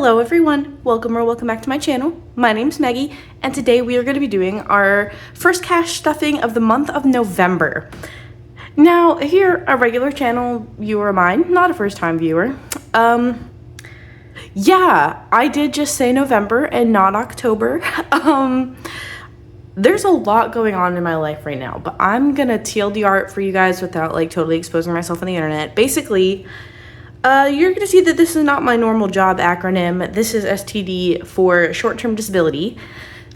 Hello everyone, welcome back to my channel. My name's Maggie, and today we are going to be doing our first cash stuffing of the month of November. Now, if you're a regular channel viewer of mine, not a first time viewer, yeah, I did just say November and not October. There's a lot going on in my life right now, but I'm gonna TLDR it for you guys without like totally exposing myself on the internet. Basically, you're gonna see that this is not my normal job acronym. This is STD for short-term disability.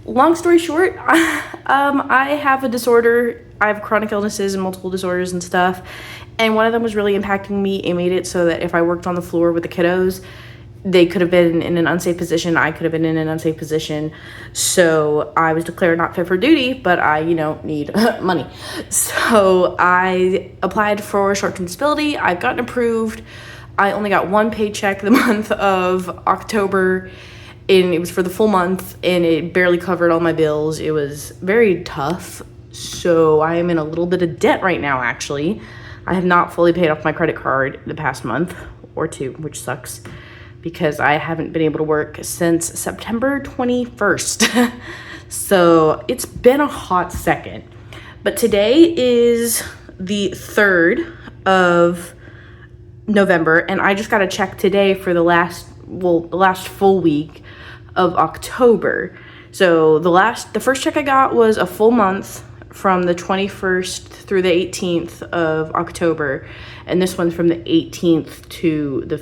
Long story short, I have a disorder. I have chronic illnesses and multiple disorders and stuff, and one of them was really impacting me. It made it so that if I worked on the floor with the kiddos, they could have been in an unsafe position. I could have been in an unsafe position. So I was declared not fit for duty, but I, need money. So I applied for short-term disability. I've gotten approved. I only got one paycheck the month of October, and it was for the full month, and it barely covered all my bills. It was very tough. So I am in a little bit of debt right now, actually. I have not fully paid off my credit card the past month or two, which sucks, because I haven't been able to work since September 21st. So it's been a hot second. But today is the 3rd of November, and I just got a check today for the last full week of October. So the first check I got was a full month from the 21st through the 18th of October, and this one's from the 18th to the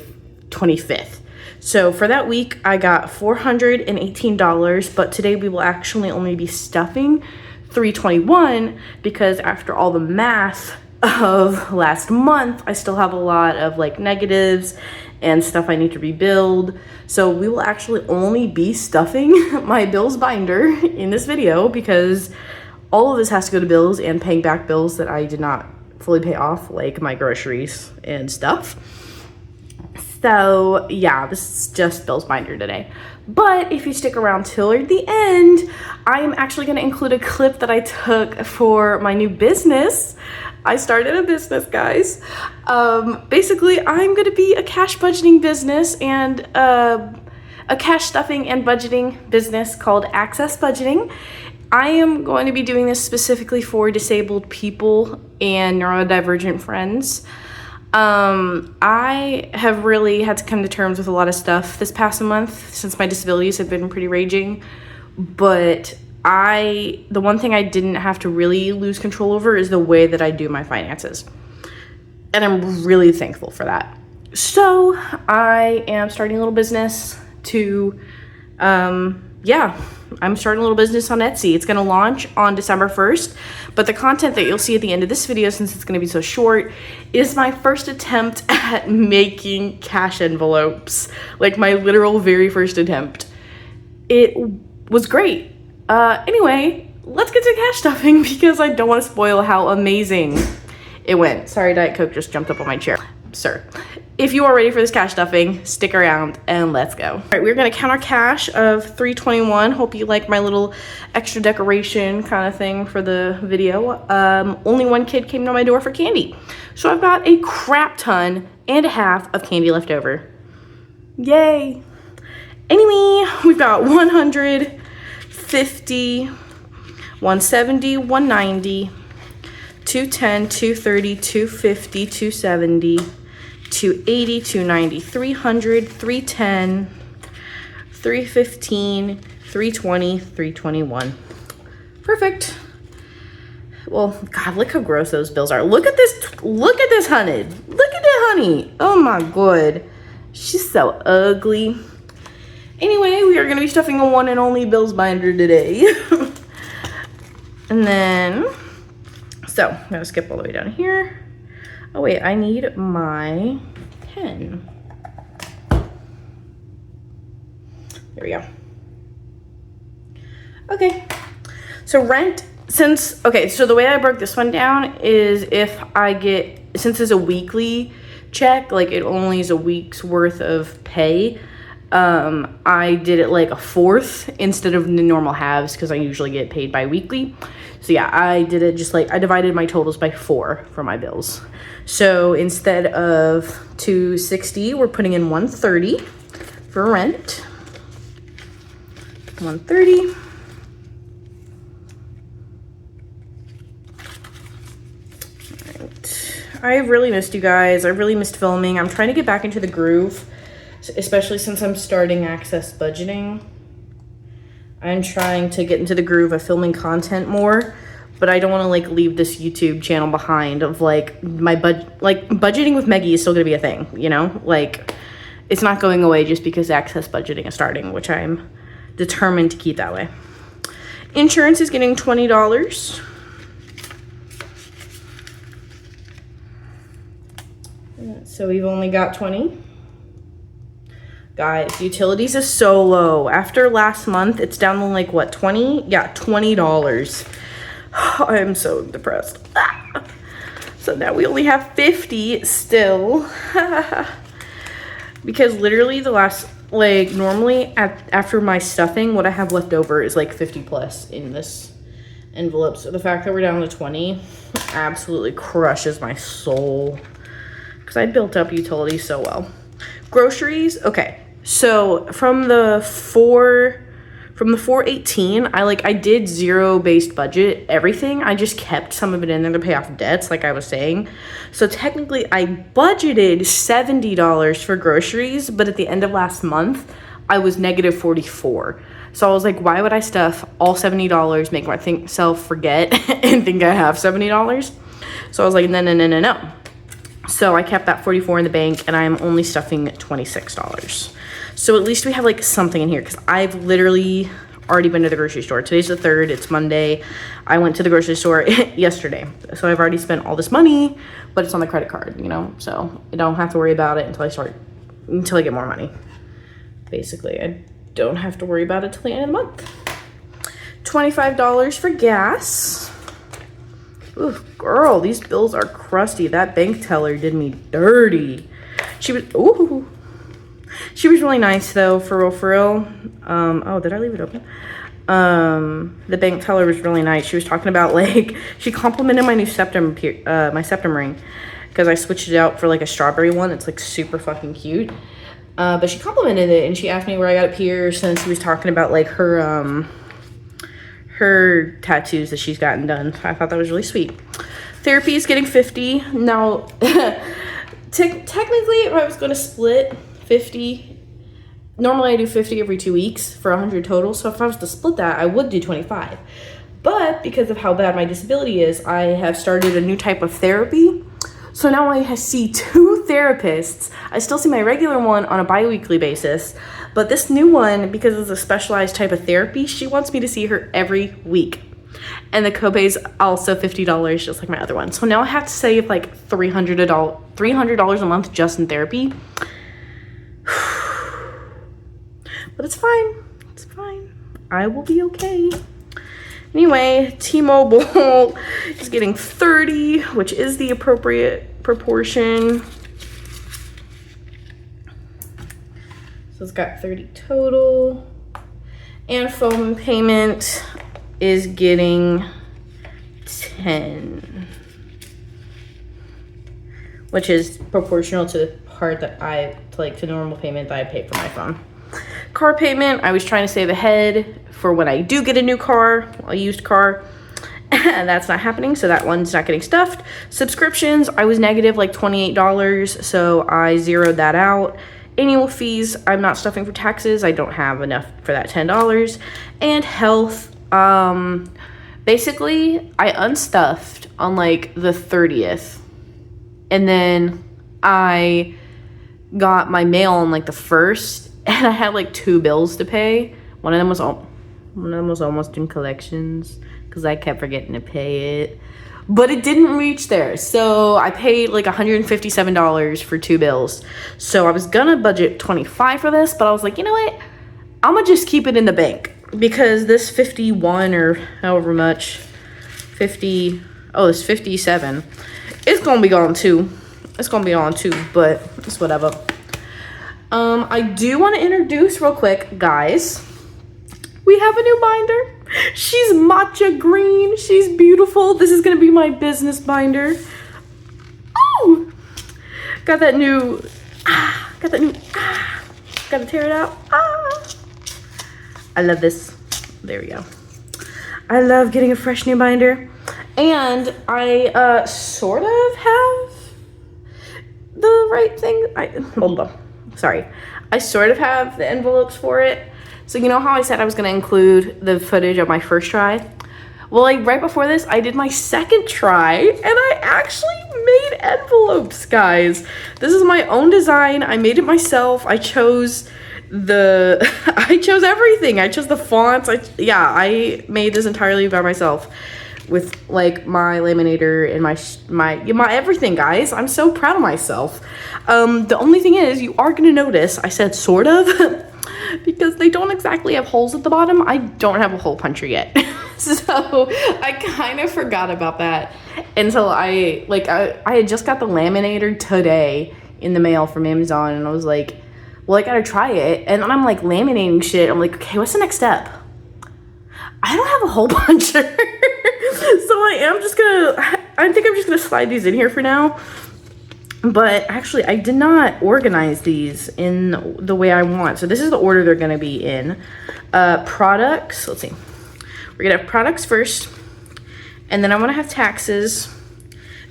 25th. So for that week, I got $418, but today we will actually only be stuffing $321 because after all the math of last month, I still have a lot of negatives and stuff I need to rebuild. So we will actually only be stuffing my bills binder in this video because all of this has to go to bills and paying back bills that I did not fully pay off, like my groceries and stuff. So yeah, this is just Bill's binder today. But if you stick around till the end, I am actually going to include a clip that I took for my new business. I started a business, guys. Basically, I'm going to be a cash budgeting business and a cash stuffing and budgeting business called Access Budgeting. I am going to be doing this specifically for disabled people and neurodivergent friends. I have really had to come to terms with a lot of stuff this past month since my disabilities have been pretty raging, but the one thing I didn't have to really lose control over is the way that I do my finances, and I'm really thankful for that. So I am starting a little business I'm starting a little business on Etsy. It's going to launch on December 1st, but the content that you'll see at the end of this video, since it's going to be so short, is my first attempt at making cash envelopes. Like my literal very first attempt. It was great. Anyway, let's get to cash stuffing because I don't want to spoil how amazing it went. Sorry, Diet Coke just jumped up on my chair. Sir, if you are ready for this cash stuffing, stick around and let's go. All right, we're gonna count our cash of $321. Hope you like my little extra decoration kind of thing for the video. Only one kid came to my door for candy. So I've got a crap ton and a half of candy left over. Yay. Anyway, we've got 100, 50, 170, 190, 210, 230, 250, 270, 280, 290, 300, 310, 315, 320, 321. Perfect. Well, God, look how gross those bills are. Look at this honey. Look at that honey. Oh my God. She's so ugly. Anyway, we are going to be stuffing a one and only bills binder today. And then, so I'm going to skip all the way down here. Oh wait, I need my pen. There we go. Okay, so rent, so the way I broke this one down is since it's a weekly check, like it only is a week's worth of pay, I did it like a fourth instead of the normal halves because I usually get paid bi-weekly. So yeah, I did it just I divided my totals by 4 for my bills. So instead of $260, we're putting in $130. for rent. 130. I've really missed you guys. I really missed filming. I'm trying to get back into the groove, especially since I'm starting access budgeting. I'm trying to get into the groove of filming content more, but I don't want to like leave this YouTube channel behind of like my budgeting with Meggie is still going to be a thing, you know? Like it's not going away just because access budgeting is starting, which I'm determined to keep that way. Insurance is getting $20. So we've only got 20. Guys, utilities is so low. After last month, it's down to like what, 20? Yeah, $20. I am so depressed. So now we only have 50 still. Because literally the last, like normally after my stuffing, what I have left over is like 50 plus in this envelope. So the fact that we're down to 20 absolutely crushes my soul. Because I built up utilities so well. Groceries, okay. So from the 418, I did zero-based budget everything. I just kept some of it in there to pay off debts, like I was saying. So technically, I budgeted $70 for groceries, but at the end of last month, I was negative 44. So I was like, why would I stuff all $70, make myself forget, and think I have $70? So I was like, no. So I kept that 44 in the bank, and I'm only stuffing $26. So at least we have like something in here, because I've literally already been to the grocery store. Today's the 3rd, it's Monday. I went to the grocery store yesterday. So I've already spent all this money, but it's on the credit card, you know? So I don't have to worry about it until I get more money. Basically, I don't have to worry about it till the end of the month. $25 for gas. Ooh, girl, these bills are crusty. That bank teller did me dirty. She was really nice though, for real. Oh, did I leave it open? The bank teller was really nice. She was talking about like, she complimented my new septum ring, because I switched it out for like a strawberry one. It's like super fucking cute. But she complimented it, and she asked me where I got it pierced, and she was talking about like her tattoos that she's gotten done. I thought that was really sweet. Therapy is getting 50. Now, technically, if I was going to split 50, normally I do 50 every 2 weeks for 100 total. So if I was to split that, I would do 25. But because of how bad my disability is, I have started a new type of therapy. So now I see 2 therapists. I still see my regular one on a bi-weekly basis. But this new one, because it's a specialized type of therapy, she wants me to see her every week. And the copay's also $50, just like my other one. So now I have to save like $300 a month just in therapy. But it's fine. It's fine. I will be okay. Anyway, T-Mobile is getting 30, which is the appropriate proportion. So it's got 30 total. And phone payment is getting 10, which is proportional to the part that to normal payment that I pay for my phone. Car payment, I was trying to save ahead for when I do get a new car, a used car. And that's not happening, so that one's not getting stuffed. Subscriptions, I was negative like $28, so I zeroed that out. Annual fees, I'm not stuffing for taxes. I don't have enough for that $10. And health, basically, I unstuffed on like the 30th. And then I got my mail on like the 1st. And I had like 2 bills to pay. One of them was almost in collections because I kept forgetting to pay it. But it didn't reach there. So I paid like $157 for 2 bills. So I was gonna budget $25 for this, but I was like, you know what? I'm gonna just keep it in the bank, because this 51 or however much, 50, oh, it's 57. It's gonna be gone too. It's gonna be on too, but it's whatever. I do want to introduce real quick, guys. We have a new binder. She's matcha green. She's beautiful. This is going to be my business binder. Oh! Got that new Gotta tear it out. Ah! I love this. There we go. I love getting a fresh new binder. And I sort of have the right thing. Hold on. Sorry. I sort of have the envelopes for it. So you know how I said I was going to include the footage of my first try? Well, like right before this, I did my second try and I actually made envelopes, guys. This is my own design. I made it myself. I chose everything. I chose the fonts. I made this entirely by myself with like my laminator and my everything, guys. I'm so proud of myself. The only thing is, you are gonna notice I said sort of because they don't exactly have holes at the bottom. I don't have a hole puncher yet. So I kind of forgot about that until I had just got the laminator today in the mail from Amazon, and I was like, well, I gotta try it. And then I'm like laminating shit. I'm like, okay, what's the next step? I don't have a hole puncher. So I think I'm just gonna slide these in here for now. But actually, I did not organize these in the way I want. So this is the order they're gonna be in. Products, let's see. We're gonna have products first, and then I wanna have taxes,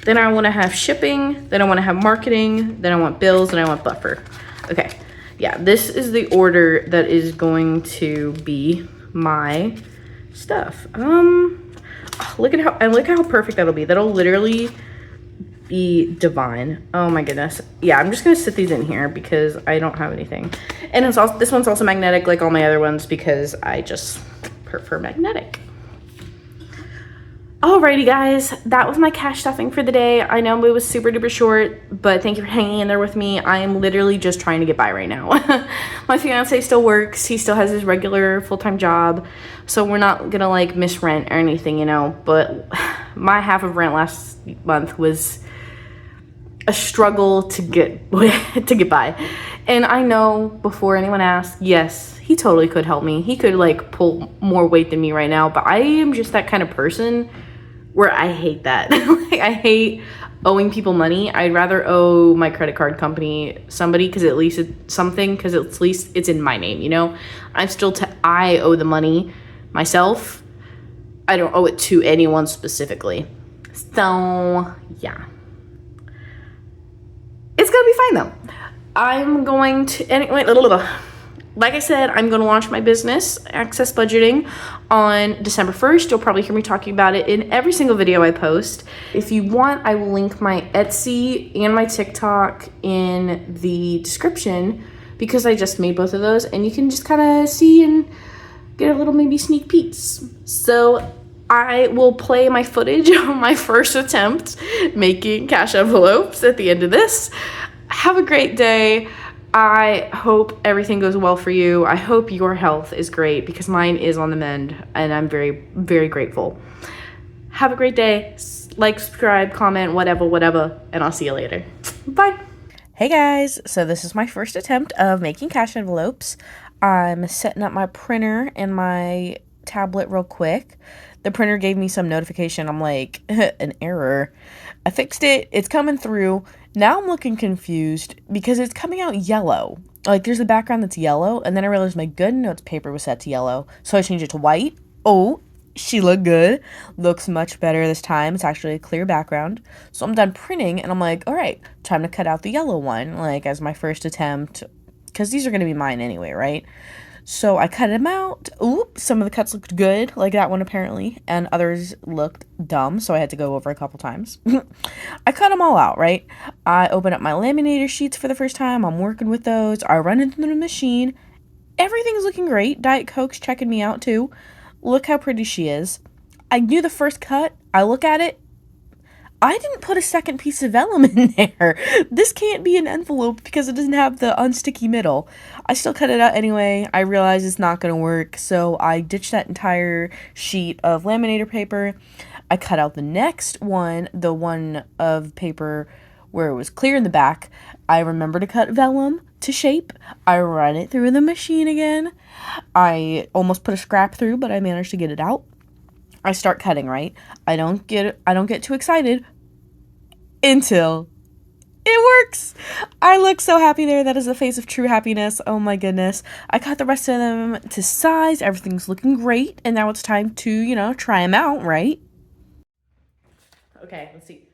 then I wanna have shipping, then I wanna have marketing, then I want bills, and I want buffer. Okay, yeah, this is the order that is going to be my stuff. Look at how perfect that'll be. That'll literally be divine. Oh my goodness. Yeah, I'm just gonna sit these in here because I don't have anything. And it's also, this one's also magnetic like all my other ones because I just prefer magnetic. Alrighty guys, that was my cash stuffing for the day. I know it was super duper short, but thank you for hanging in there with me. I am literally just trying to get by right now. My fiance still works. He still has his regular full-time job, so we're not gonna like miss rent or anything, you know, but my half of rent last month was a struggle to get by. And I know before anyone asks, yes, he totally could help me. He could like pull more weight than me right now, but I am just that kind of person where I hate that. Like, I hate owing people money. I'd rather owe my credit card company somebody because at least it's something, because at least it's in my name, you know? I owe the money myself. I don't owe it to anyone specifically. So, yeah. It's gonna be fine though. I'm going to, anyway, like I said, I'm going to launch my business, Access Budgeting, on December 1st. You'll probably hear me talking about it in every single video I post. If you want, I will link my Etsy and my TikTok in the description because I just made both of those, and you can just kind of see and get a little maybe sneak peeks. So I will play my footage of my first attempt making cash envelopes at the end of this. Have a great day. I hope everything goes well for you. I hope your health is great because mine is on the mend, and I'm very, very grateful. Have a great day. Like, subscribe, comment, whatever, and I'll see you later. Bye. Hey guys, so this is my first attempt of making cash envelopes. I'm setting up my printer and my tablet real quick. The printer gave me some notification. I'm like, an error. I fixed it. It's coming through. Now I'm looking confused because it's coming out yellow. Like, there's a background that's yellow, and then I realized my good notes paper was set to yellow, so I changed it to white. Oh, she looked good. Looks much better this time. It's actually a clear background. So I'm done printing, and I'm like, all right, time to cut out the yellow one, like, as my first attempt, because these are going to be mine anyway, right? So I cut them out. Oops, some of the cuts looked good, like that one apparently, and others looked dumb, so I had to go over a couple times. I cut them all out, right? I open up my laminator sheets for the first time. I'm working with those. I run into the machine. Everything's looking great. Diet Coke's checking me out too. Look how pretty she is. I do the first cut. I look at it. I didn't put a second piece of vellum in there. This can't be an envelope because it doesn't have the unsticky middle. I still cut it out anyway. I realize it's not going to work, so I ditched that entire sheet of laminator paper. I cut out the next one, the one of paper where it was clear in the back. I remember to cut vellum to shape. I run it through the machine again. I almost put a scrap through, but I managed to get it out. I start cutting, right? I don't get too excited until it works. I look so happy there. That is the face of true happiness. Oh my goodness. I cut the rest of them to size. Everything's looking great. And now it's time to, you know, try them out, right? Okay, let's see.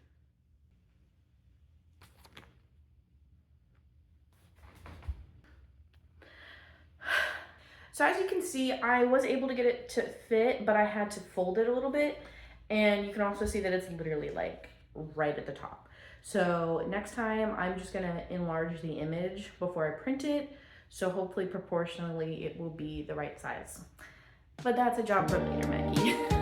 So as you can see, I was able to get it to fit, but I had to fold it a little bit. And you can also see that it's literally like right at the top. So next time I'm just gonna enlarge the image before I print it. So hopefully proportionally it will be the right size. But that's a job for later, Maggie.